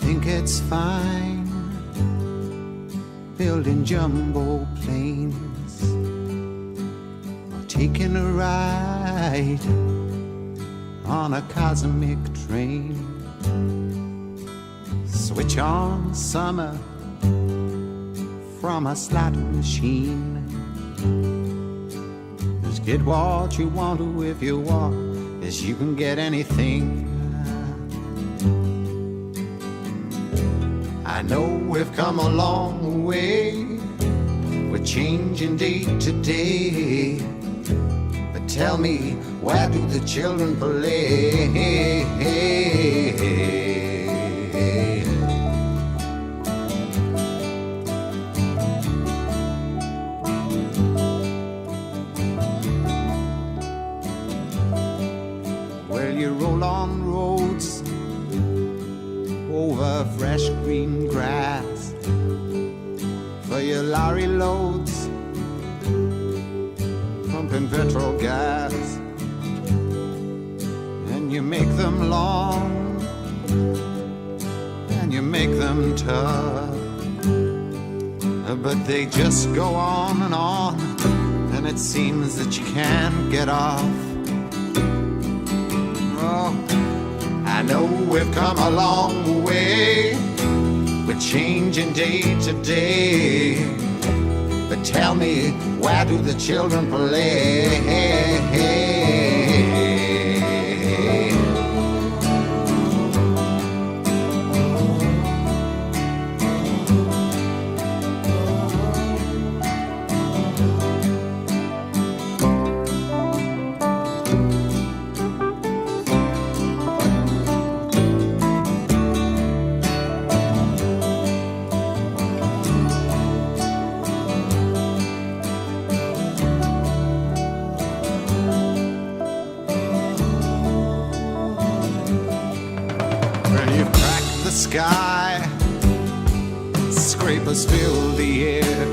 think it's fine building jumbo planes or taking a ride on a cosmic train. Switch on summer from a slot machine. Just get what you want to if you want, as you can get anything. I know we've come a long way, we're changing day to day, but tell me, where do the children play? Well, you roll on roads over fresh green grass for your lorry loads, pumping petrol gas, and you make them long and you make them tough, but they just go on, and it seems that you can't get off. I know we've come a long way, we're changing day to day, but tell me, where do the children play? You've cracked the sky, scrapers fill the air,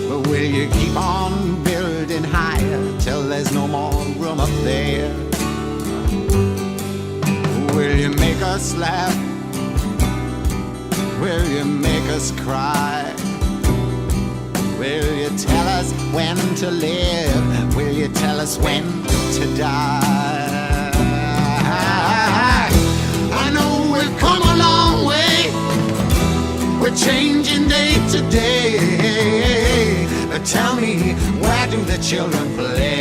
but will you keep on building higher till there's no more room up there? Will you make us laugh? Will you make us cry? Will you tell us when to live? Will you tell us when to die? I know we've come a long way, we're changing day to day, but tell me, where do the children play?